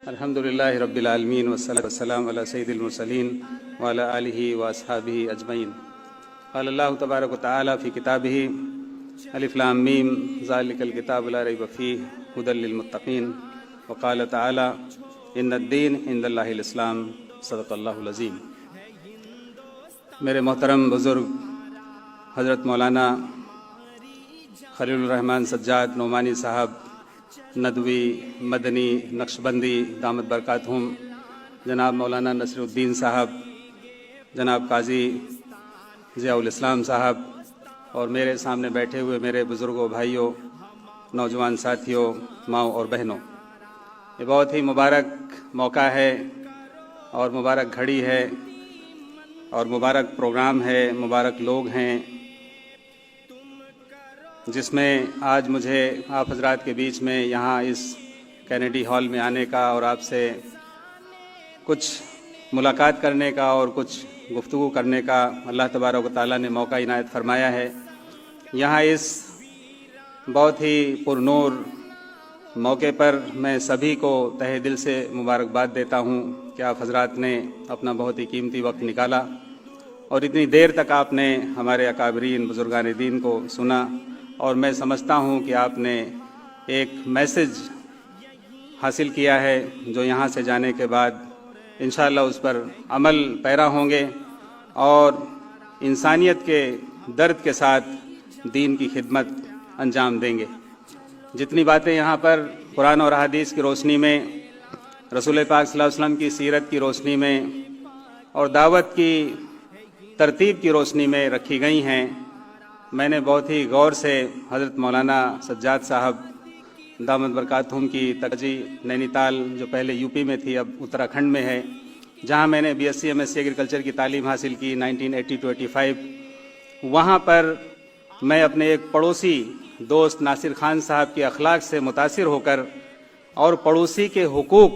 الحمدللہ رب العالمین والصلاة والسلام علی سید المرسلین وعلی آلہ واصحابہ اجمعین۔ قال اللہ تبارک و تعالی فی کتابہ الف لام میم ذالک الکتاب لا ریب فیہ ھدی للمتقین، وقال تعالی ان الدین عند اللہ الاسلام، صدق اللہ العظیم۔ میرے محترم بزرگ حضرت مولانا خلیل الرحمن سجاد نعمانی صاحب ندوی مدنی نقشبندی دامت برکاتہم، جناب مولانا نصیر الدین صاحب، جناب قاضی ضیاء الاسلام صاحب، اور میرے سامنے بیٹھے ہوئے میرے بزرگوں، بھائیوں، نوجوان ساتھیوں، ماؤں اور بہنوں، یہ بہت ہی مبارک موقع ہے اور مبارک گھڑی ہے اور مبارک پروگرام ہے، مبارک لوگ ہیں، جس میں آج مجھے آپ حضرات کے بیچ میں یہاں اس کینیڈی ہال میں آنے کا اور آپ سے کچھ ملاقات کرنے کا اور کچھ گفتگو کرنے کا اللہ تبارک و تعالیٰ نے موقع عنایت فرمایا ہے۔ یہاں اس بہت ہی پرنور موقع پر میں سبھی کو تہہ دل سے مبارکباد دیتا ہوں کہ آپ حضرات نے اپنا بہت ہی قیمتی وقت نکالا اور اتنی دیر تک آپ نے ہمارے اکابرین بزرگان دین کو سنا، اور میں سمجھتا ہوں کہ آپ نے ایک میسج حاصل کیا ہے جو یہاں سے جانے کے بعد انشاءاللہ اس پر عمل پیرا ہوں گے اور انسانیت کے درد کے ساتھ دین کی خدمت انجام دیں گے۔ جتنی باتیں یہاں پر قرآن اور احادیث کی روشنی میں، رسول پاک صلی اللہ علیہ وسلم کی سیرت کی روشنی میں اور دعوت کی ترتیب کی روشنی میں رکھی گئی ہیں، میں نے بہت ہی غور سے حضرت مولانا سجاد صاحب دامت برکاتہم کی ترجیح نینی تال، جو پہلے یو پی میں تھی اب اتراکھنڈ میں ہے، جہاں میں نے B S C M S C agriculture کی تعلیم حاصل کی 1980 to 85، وہاں پر میں اپنے ایک پڑوسی دوست ناصر خان صاحب کے اخلاق سے متاثر ہو کر اور پڑوسی کے حقوق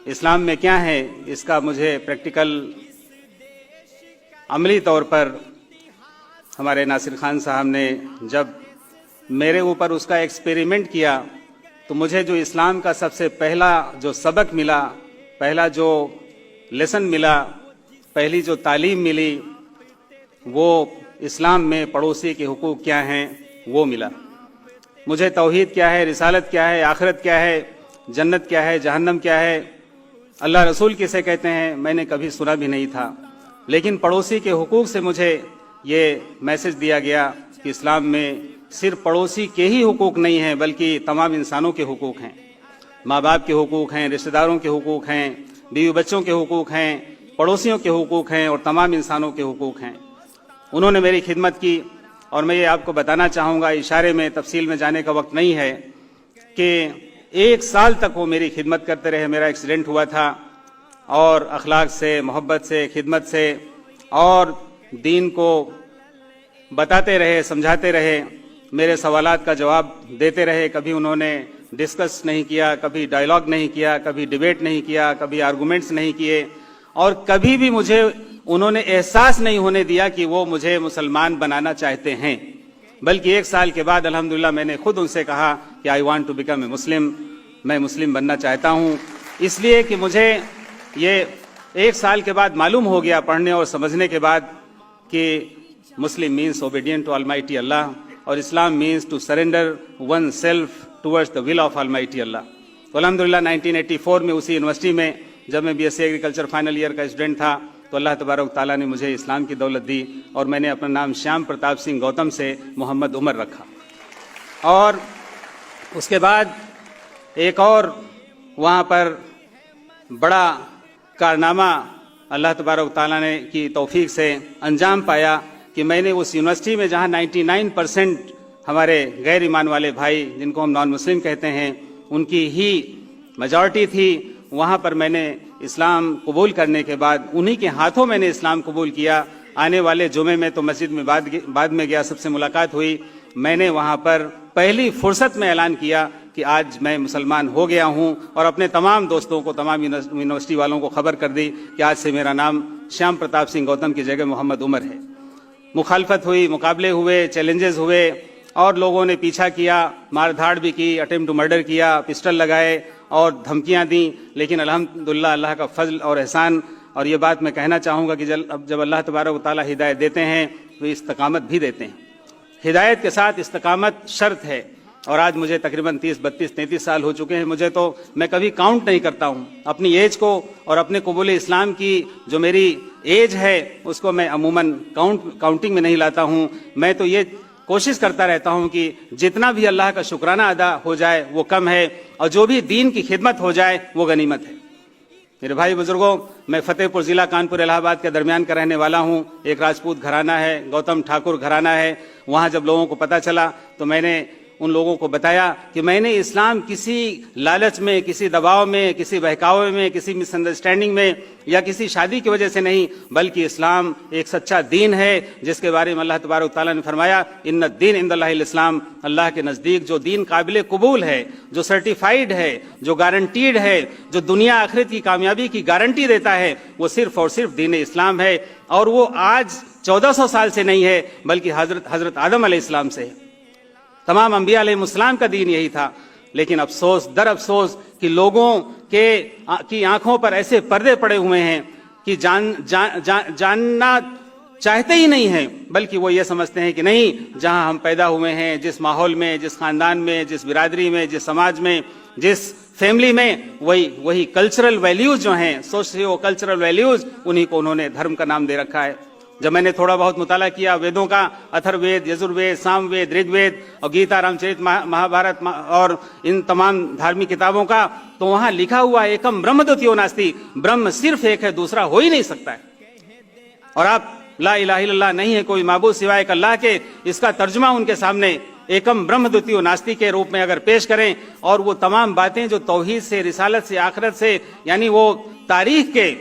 اسلام میں کیا ہیں اس کا مجھے پریکٹیکل عملی طور پر ہمارے ناصر خان صاحب نے جب میرے اوپر اس کا ایکسپیریمنٹ کیا تو مجھے جو اسلام کا سب سے پہلا جو سبق ملا، پہلا جو لیسن ملا، پہلی جو تعلیم ملی، وہ اسلام میں پڑوسی کے حقوق کیا ہیں وہ ملا۔ مجھے توحید کیا ہے، رسالت کیا ہے، آخرت کیا ہے، جنت کیا ہے، جہنم کیا ہے، اللہ رسول کسے کہتے ہیں، میں نے کبھی سنا بھی نہیں تھا، لیکن پڑوسی کے حقوق سے مجھے یہ میسج دیا گیا کہ اسلام میں صرف پڑوسی کے ہی حقوق نہیں ہیں بلکہ تمام انسانوں کے حقوق ہیں، ماں باپ کے حقوق ہیں، رشتہ داروں کے حقوق ہیں، بیوی بچوں کے حقوق ہیں، پڑوسیوں کے حقوق ہیں اور تمام انسانوں کے حقوق ہیں۔ انہوں نے میری خدمت کی، اور میں یہ آپ کو بتانا چاہوں گا، اشارے میں تفصیل میں جانے کا وقت نہیں ہے، کہ 1 سال تک وہ میری خدمت کرتے رہے۔ میرا ایکسیڈنٹ ہوا تھا اور اخلاق سے، محبت سے، خدمت سے اور دین کو بتاتے رہے، سمجھاتے رہے، میرے سوالات کا جواب دیتے رہے۔ کبھی انہوں نے ڈسکس نہیں کیا، کبھی ڈائیلاگ نہیں کیا، کبھی ڈیبیٹ نہیں کیا، کبھی آرگومنٹس نہیں کیے، اور کبھی بھی مجھے انہوں نے احساس نہیں ہونے دیا کہ وہ مجھے مسلمان بنانا چاہتے ہیں، بلکہ 1 سال کے بعد الحمدللہ میں نے خود ان سے کہا کہ I want to become a Muslim, میں مسلم بننا چاہتا ہوں، اس لیے کہ مجھے یہ 1 سال کے بعد معلوم ہو گیا پڑھنے اور سمجھنے کے بعد کہ Muslim means obedient to almighty Allah, اور Islam means to surrender one self towards the will of almighty Allah. تو الحمدللہ 1984 میں اسی یونیورسٹی میں جب میں B S C agriculture final year کا اسٹوڈنٹ تھا تو اللہ تبارک تعالیٰ نے مجھے اسلام کی دولت دی، اور میں نے اپنا نام شیام پرتاپ سنگھ گوتم سے محمد عمر رکھا۔ اور اس کے بعد ایک اور وہاں پر بڑا کارنامہ اللہ تبارک تعالیٰ نے کی توفیق سے انجام پایا کہ میں نے اس یونیورسٹی میں جہاں 99% ہمارے غیر ایمان والے بھائی جن کو ہم نان مسلم کہتے ہیں ان کی ہی میجارٹی تھی، وہاں پر میں نے اسلام قبول کرنے کے بعد انہی کے ہاتھوں میں نے اسلام قبول کیا۔ آنے والے جمعے میں تو مسجد میں بعد میں گیا، سب سے ملاقات ہوئی، میں نے وہاں پر پہلی فرصت میں اعلان کیا کہ آج میں مسلمان ہو گیا ہوں، اور اپنے تمام دوستوں کو، تمام یونیورسٹی والوں کو خبر کر دی کہ آج سے میرا نام شیام پرتاپ سنگھ گوتم کی جگہ محمد عمر ہے۔ مخالفت ہوئی، مقابلے ہوئے، چیلنجز ہوئے، اور لوگوں نے پیچھا کیا، مار دھاڑ بھی کی، اٹیمپٹ ٹو مرڈر کیا، پسٹل لگائے، اور دھمکیاں دیں، لیکن الحمدللہ اللہ کا فضل اور احسان. اور یہ بات میں کہنا چاہوں گا کہ جب اللہ تبارک و تعالی ہدایت دیتے ہیں تو استقامت بھی دیتے ہیں. ہدایت کے ساتھ استقامت شرط ہے. اور آج مجھے تقریباً 30 32 33 سال ہو چکے ہیں. میں کبھی کاؤنٹ نہیں کرتا ہوں اپنی ایج کو، اور اپنے قبول اسلام کی جو میری ایج ہے اس کو میں عموماً کاؤنٹنگ میں نہیں لاتا ہوں. میں تو یہ کوشش کرتا رہتا ہوں کہ جتنا بھی اللہ کا شکرانہ ادا ہو جائے وہ کم ہے، اور جو بھی دین کی خدمت ہو جائے وہ غنیمت ہے. میرے بھائی بزرگوں، میں فتح پور ضلع کانپور الہ آباد کے درمیان کا رہنے والا ہوں. ایک راجپوت گھرانہ ہے، گوتم ٹھاکر گھرانہ ہے. وہاں جب لوگوں کو پتہ چلا تو میں نے ان لوگوں کو بتایا کہ میں نے اسلام کسی لالچ میں، کسی دباؤ میں، کسی بہکاوے میں، کسی مس انڈرسٹینڈنگ میں یا کسی شادی کی وجہ سے نہیں، بلکہ اسلام ایک سچا دین ہے جس کے بارے میں اللہ تبارک تعالیٰ نے فرمایا ان الدین عند اللہ الاسلام. اللہ کے نزدیک جو دین قابل قبول ہے، جو سرٹیفائیڈ ہے، جو گارنٹیڈ ہے، جو دنیا آخرت کی کامیابی کی گارنٹی دیتا ہے، وہ صرف اور صرف دین اسلام ہے. اور وہ آج 1400 سال سے نہیں ہے بلکہ حضرت آدم علیہ السلام سے ہے. تمام انبیاء علیہ السلام کا دین یہی تھا. لیکن افسوس در افسوس کہ لوگوں کی آنکھوں پر ایسے پردے پڑے ہوئے ہیں کہ جاننا چاہتے ہی نہیں ہیں، بلکہ وہ یہ سمجھتے ہیں کہ نہیں، جہاں ہم پیدا ہوئے ہیں، جس ماحول میں، جس خاندان میں، جس برادری میں، جس سماج میں، جس فیملی میں، وہی کلچرل ویلیوز جو ہیں، سوشیو کلچرل ویلیوز، انہی کو انہوں نے دھرم کا نام دے رکھا ہے. جب میں نے تھوڑا بہت مطالعہ کیا ویدوں کا، اتھر وید، یجر وید، سام وید، رگ وید اور گیتا، رام چرت مہابھارت اور ان تمام دھارمک کتابوں کا، تو وہاں لکھا ہوا ایکم برہم دوتیو ناستی، برہم صرف ایک ہے، دوسرا ہو ہی نہیں سکتا ہے. اور آپ لا الہ الا اللہ نہیں ہے کوئی معبود سوائے ایک اللہ کے، اس کا ترجمہ ان کے سامنے ایکم برہم دوتیو ناستی کے روپ میں اگر پیش کریں، اور وہ تمام باتیں جو توحید سے، رسالت سے، آخرت سے، یعنی وہ تاریخ کے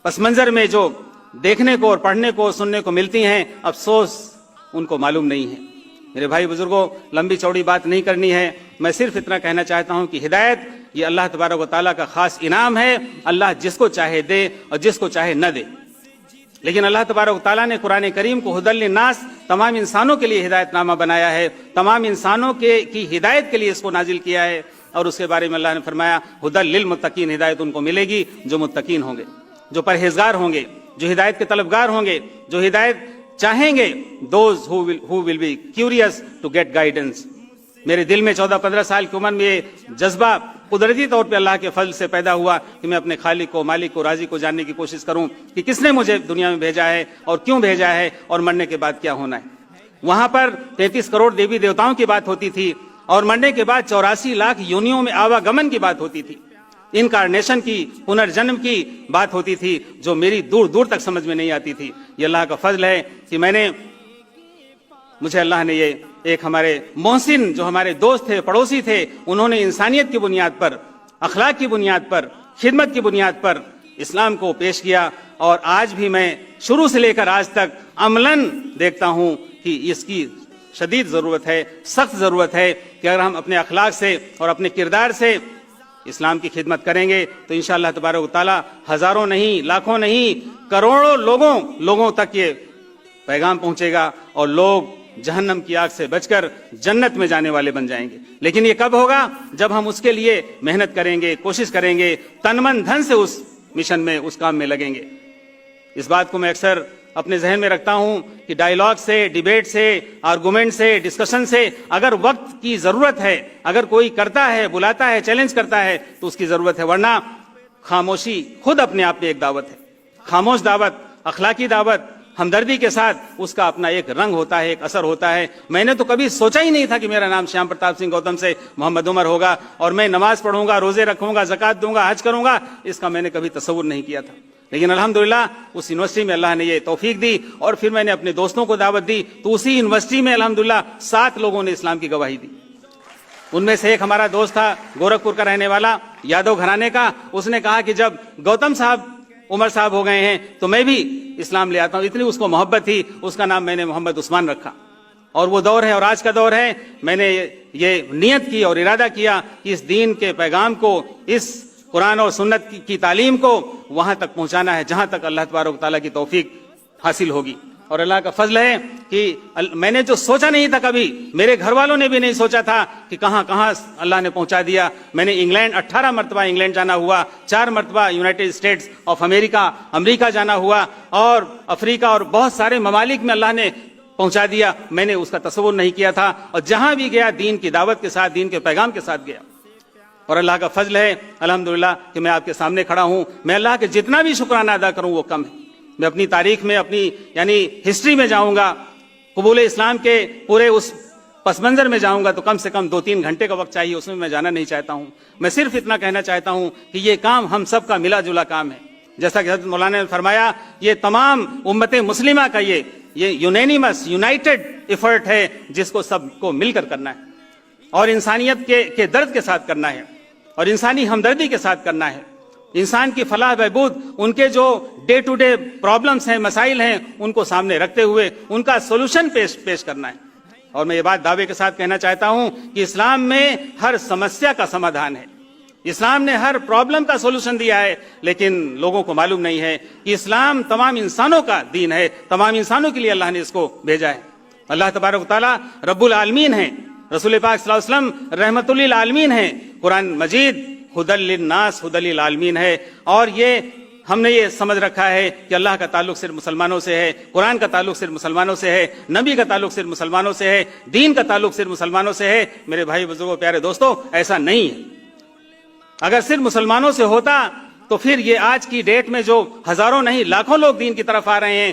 پس منظر میں جو دیکھنے کو اور پڑھنے کو سننے کو ملتی ہیں، افسوس ان کو معلوم نہیں ہے. میرے بھائی بزرگوں، لمبی چوڑی بات نہیں کرنی ہے. میں صرف اتنا کہنا چاہتا ہوں کہ ہدایت یہ اللہ تبارک و تعالیٰ کا خاص انعام ہے. اللہ جس کو چاہے دے اور جس کو چاہے نہ دے. لیکن اللہ تبارک و تعالیٰ نے قرآن کریم کو ہدی للناس، تمام انسانوں کے لیے ہدایت نامہ بنایا ہے، تمام انسانوں کی ہدایت کے لیے اس کو نازل کیا ہے. اور اس کے بارے میں اللہ نے فرمایا ہدی للمتقین، ہدایت ان کو ملے گی جو متقین ہوں گے، جو پرہیزگار ہوں گے، جو ہدایت کے طلبگار ہوں گے، جو ہدایت چاہیں گے. Those who will be curious to get guidance. میرے دل میں 14-15 سال کی عمر میں یہ جذبہ قدرتی طور پہ اللہ کے فضل سے پیدا ہوا کہ میں اپنے خالق کو، مالک کو، رازق کو جاننے کی کوشش کروں کہ کس نے مجھے دنیا میں بھیجا ہے اور کیوں بھیجا ہے اور مرنے کے بعد کیا ہونا ہے. وہاں پر 33 کروڑ دیوی دیوتاؤں کی بات ہوتی تھی، اور مرنے کے بعد 84 لاکھ یونیوں میں آواگمن کی بات ہوتی تھی، انکارنیشن کی، پنرجنم کی بات ہوتی تھی، جو میری دور دور تک سمجھ میں نہیں آتی تھی. یہ اللہ کا فضل ہے کہ مجھے اللہ نے یہ ایک ہمارے محسن جو ہمارے دوست تھے، پڑوسی تھے، انہوں نے انسانیت کی بنیاد پر، اخلاق کی بنیاد پر، خدمت کی بنیاد پر اسلام کو پیش کیا. اور آج بھی میں شروع سے لے کر آج تک عملاً دیکھتا ہوں کہ اس کی شدید ضرورت ہے، سخت ضرورت ہے کہ اگر ہم اپنے اخلاق سے اور اپنے کردار سے اسلام کی خدمت کریں گے تو انشاءاللہ تبارک و تعالی ہزاروں نہیں، لاکھوں نہیں، کروڑوں لوگوں تک یہ پیغام پہنچے گا، اور لوگ جہنم کی آگ سے بچ کر جنت میں جانے والے بن جائیں گے. لیکن یہ کب ہوگا؟ جب ہم اس کے لیے محنت کریں گے، کوشش کریں گے، تن من دھن سے اس مشن میں، اس کام میں لگیں گے. اس بات کو میں اکثر اپنے ذہن میں رکھتا ہوں کہ ڈائیلاگ سے، ڈیبیٹ سے، آرگومنٹ سے، ڈسکشن سے اگر وقت کی ضرورت ہے، اگر کوئی کرتا ہے، بلاتا ہے، چیلنج کرتا ہے تو اس کی ضرورت ہے، ورنہ خاموشی خود اپنے آپ میں ایک دعوت ہے. خاموش دعوت، اخلاقی دعوت، ہمدردی کے ساتھ اس کا اپنا ایک رنگ ہوتا ہے، ایک اثر ہوتا ہے. میں نے تو کبھی سوچا ہی نہیں تھا کہ میرا نام شیام پرتاپ سنگھ گوتم سے محمد عمر ہوگا، اور میں نماز پڑھوں گا، روزے رکھوں گا، زکوٰۃ دوں گا، حج کروں گا. اس کا میں نے کبھی تصور نہیں کیا تھا. لیکن الحمدللہ اس یونیورسٹی میں اللہ نے یہ توفیق دی، اور پھر میں نے اپنے دوستوں کو دعوت دی تو اسی یونیورسٹی میں الحمدللہ 7 لوگوں نے اسلام کی گواہی دی. ان میں سے ایک ہمارا دوست تھا گورکھپور کا رہنے والا، یادو گھرانے کا. اس نے کہا کہ جب گوتم صاحب عمر صاحب ہو گئے ہیں تو میں بھی اسلام لے آتا ہوں. اتنی اس کو محبت تھی، اس کا نام میں نے محمد عثمان رکھا. اور وہ دور ہے اور آج کا دور ہے. میں نے یہ نیت کی اور ارادہ کیا کہ اس دین کے پیغام کو، اس قرآن اور سنت کی تعلیم کو وہاں تک پہنچانا ہے جہاں تک اللہ تبارک و تعالیٰ کی توفیق حاصل ہوگی. اور اللہ کا فضل ہے کہ میں نے جو سوچا نہیں تھا کبھی، میرے گھر والوں نے بھی نہیں سوچا تھا کہ کہاں کہاں اللہ نے پہنچا دیا. میں نے انگلینڈ 18 مرتبہ انگلینڈ جانا ہوا، 4 مرتبہ یونائٹڈ اسٹیٹس آف امریکہ جانا ہوا، اور افریقہ اور بہت سارے ممالک میں اللہ نے پہنچا دیا. میں نے اس کا تصور نہیں کیا تھا، اور جہاں بھی گیا دین کی دعوت کے ساتھ، دین کے پیغام کے ساتھ گیا. اور اللہ کا فضل ہے الحمدللہ کہ میں آپ کے سامنے کھڑا ہوں. میں اللہ کے جتنا بھی شکرانہ ادا کروں وہ کم ہے. میں اپنی تاریخ میں، اپنی ہسٹری میں جاؤں گا، قبول اسلام کے پورے اس پس منظر میں جاؤں گا تو کم سے کم 2-3 گھنٹے کا وقت چاہیے. اس میں جانا نہیں چاہتا ہوں. میں صرف اتنا کہنا چاہتا ہوں کہ یہ کام ہم سب کا ملا جلا کام ہے. جیسا کہ حضرت مولانا نے فرمایا، یہ تمام امت مسلمہ کا یہ یونینیمس یونائٹڈ ایفرٹ ہے جس کو سب کو مل کر کرنا ہے، اور انسانیت کے درد کے ساتھ کرنا ہے، اور انسانی ہمدردی کے ساتھ کرنا ہے. انسان کی فلاح بہبود، ان کے جو ڈے ٹو ڈے پرابلمز ہیں، مسائل ہیں، ان کو سامنے رکھتے ہوئے ان کا سولوشن پیش کرنا ہے. اور میں یہ بات دعوے کے ساتھ کہنا چاہتا ہوں کہ اسلام میں ہر سمسیا کا سمادھان ہے. اسلام نے ہر پرابلم کا سولوشن دیا ہے، لیکن لوگوں کو معلوم نہیں ہے کہ اسلام تمام انسانوں کا دین ہے، تمام انسانوں کے لیے اللہ نے اس کو بھیجا ہے. اللہ تبارک و تعالیٰ رب العالمین ہیں، رسول پاک صلی اللہ علیہ وسلم رحمت للعالمین ہیں. قرآن مجید ہدی للناس ہدی للعالمین ہے. اور یہ ہم نے یہ سمجھ رکھا ہے کہ اللہ کا تعلق صرف مسلمانوں سے ہے، قرآن کا تعلق صرف مسلمانوں سے ہے، نبی کا تعلق صرف مسلمانوں سے ہے، دین کا تعلق صرف مسلمانوں سے ہے. میرے بھائی بزرگوں پیارے دوستوں، ایسا نہیں ہے. اگر صرف مسلمانوں سے ہوتا تو پھر یہ آج کی ڈیٹ میں جو ہزاروں نہیں لاکھوں لوگ دین کی طرف آ رہے ہیں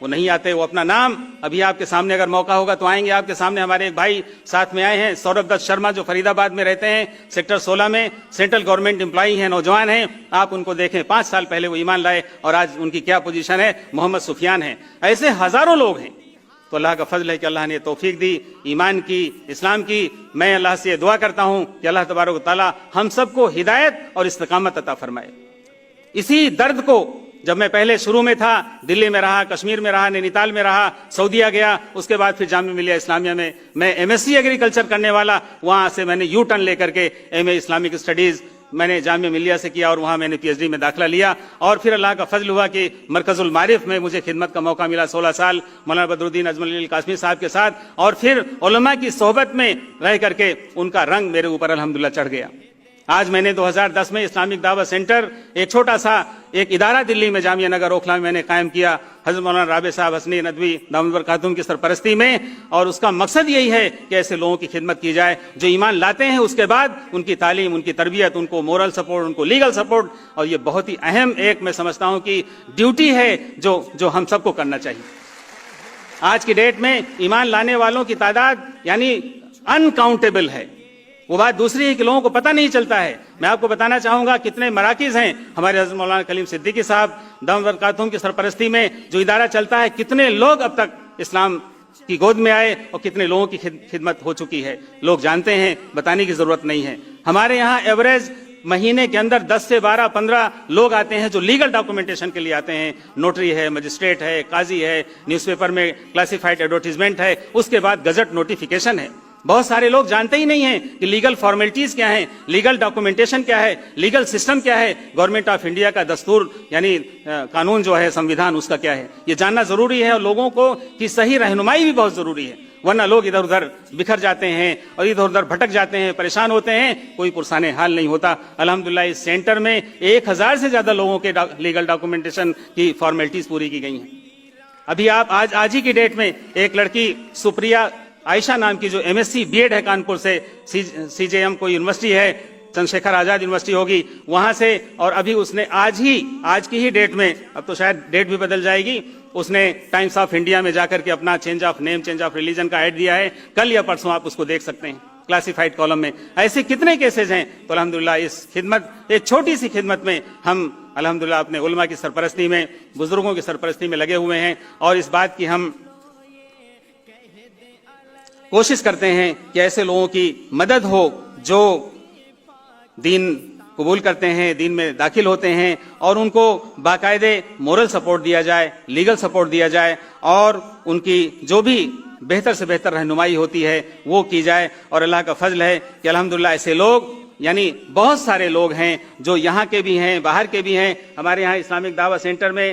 وہ نہیں آتے. وہ اپنا نام ابھی آپ کے سامنے اگر موقع ہوگا تو آئیں گے آپ کے سامنے. ہمارے ایک بھائی ساتھ میں آئے ہیں، سوربھ دت شرما، جو فرید آباد میں رہتے ہیں، سیکٹر 16 میں سینٹرل گورنمنٹ امپلائی ہیں، نوجوان ہیں. آپ ان کو دیکھیں، 5 سال پہلے وہ ایمان لائے اور آج ان کی کیا پوزیشن ہے. محمد سفیان ہیں. ایسے ہزاروں لوگ ہیں. تو اللہ کا فضل ہے کہ اللہ نے توفیق دی ایمان کی، اسلام کی. میں اللہ سے یہ دعا کرتا ہوں کہ اللہ تبارک و تعالیٰ ہم سب کو ہدایت اور استقامت عطا فرمائے. اسی درد کو جب میں پہلے شروع میں تھا، دلی میں رہا، کشمیر میں رہا، نینی تال میں رہا، سعودیہ گیا، اس کے بعد پھر جامعہ ملیہ اسلامیہ میں ایم ایس سی ایگریکلچر کرنے والا، وہاں سے میں نے یو ٹرن لے کر کے ایم اے اسلامک اسٹڈیز میں نے جامعہ ملیہ سے کیا، اور وہاں میں نے پی ایچ ڈی میں داخلہ لیا. اور پھر اللہ کا فضل ہوا کہ مرکز المعارف میں مجھے خدمت کا موقع ملا 16 سال مولانا بدر الدین اجمل القاسمی صاحب کے ساتھ، اور پھر علماء کی صحبت میں رہ کر کے ان کا رنگ میرے اوپر الحمدللہ چڑھ گیا. آج میں نے 2010 میں اسلامک دعوت سینٹر، ایک چھوٹا سا ایک ادارہ دلی میں جامعہ نگر اوکھلا میں نے قائم کیا، حضرت مولانا رابع صاحب حسنی ندوی دامت برکاتہم کی سرپرستی میں. اور اس کا مقصد یہی ہے کہ ایسے لوگوں کی خدمت کی جائے جو ایمان لاتے ہیں، اس کے بعد ان کی تعلیم، ان کی تربیت، ان کو مورل سپورٹ، ان کو لیگل سپورٹ. اور یہ بہت ہی اہم ایک میں سمجھتا ہوں کہ ڈیوٹی ہے جو ہم سب کو کرنا چاہیے. آج کی ڈیٹ میں ایمان لانے والوں کی تعداد انکاؤنٹیبل ہے. وہ بات دوسری ہے کہ لوگوں کو پتہ نہیں چلتا ہے. میں آپ کو بتانا چاہوں گا کتنے مراکز ہیں ہمارے حضرت مولانا کلیم صدیقی صاحب دامت برکاتہم کی سرپرستی میں جو ادارہ چلتا ہے، کتنے لوگ اب تک اسلام کی گود میں آئے اور کتنے لوگوں کی خدمت ہو چکی ہے. لوگ جانتے ہیں، بتانے کی ضرورت نہیں ہے. ہمارے یہاں ایوریج مہینے کے اندر 10 سے 12-15 لوگ آتے ہیں جو لیگل ڈاکومنٹیشن کے لیے آتے ہیں. نوٹری ہے، مجسٹریٹ ہے، قاضی ہے، نیوز پیپر میں کلاسیفائڈ ایڈورٹیزمنٹ ہے، اس کے بعد گزٹ نوٹیفیکیشن ہے. بہت سارے لوگ جانتے ہی نہیں ہیں کہ لیگل فارمیلٹیز کیا ہیں، لیگل ڈاکومنٹیشن کیا ہے، لیگل سسٹم کیا ہے، گورنمنٹ آف انڈیا کا دستور یعنی قانون جو ہے، سمویدھان، اس کا کیا ہے. یہ جاننا ضروری ہے، اور لوگوں کو کی صحیح رہنمائی بھی بہت ضروری ہے. ورنہ لوگ ادھر ادھر بکھر جاتے ہیں اور ادھر ادھر بھٹک جاتے ہیں، پریشان ہوتے ہیں، کوئی پرسان حال نہیں ہوتا. الحمدللہ اس سینٹر میں 1000 سے زیادہ لوگوں کے لیگل ڈاکومنٹیشن کی فارمیلٹیز پوری کی گئی ہیں. ابھی آپ آج ہی کی ڈیٹ میں ایک لڑکی سپریا عائشہ نام کی جو M S C B Ed ہے کانپور سے، سی جے ایم کوئی یونیورسٹی ہے، چندر شیکھر آزاد یونیورسٹی ہوگی، وہاں سے. اور ابھی اس نے آج کی ہی ڈیٹ میں، اب تو شاید ڈیٹ بھی بدل جائے گی، اس نے ٹائمز آف انڈیا میں جا کر کے اپنا change of name, change of religion کا ایڈ دیا ہے. کل یا پرسوں آپ اس کو دیکھ سکتے ہیں کلاسیفائڈ کالم میں. ایسے کتنے کیسز ہیں. تو الحمدللہ اس خدمت، ایک چھوٹی سی خدمت میں ہم الحمدللہ اپنے علماء کی سرپرستی میں، بزرگوں کی سرپرستی میں لگے ہوئے ہیں. اور اس بات کی ہم کوشش کرتے ہیں کہ ایسے لوگوں کی مدد ہو جو دین قبول کرتے ہیں، دین میں داخل ہوتے ہیں، اور ان کو باقاعدہ مورل سپورٹ دیا جائے، لیگل سپورٹ دیا جائے، اور ان کی جو بھی بہتر سے بہتر رہنمائی ہوتی ہے وہ کی جائے. اور اللہ کا فضل ہے کہ الحمدللہ ایسے لوگ یعنی بہت سارے لوگ ہیں جو یہاں کے بھی ہیں، باہر کے بھی ہیں. ہمارے یہاں اسلامک دعوت سینٹر میں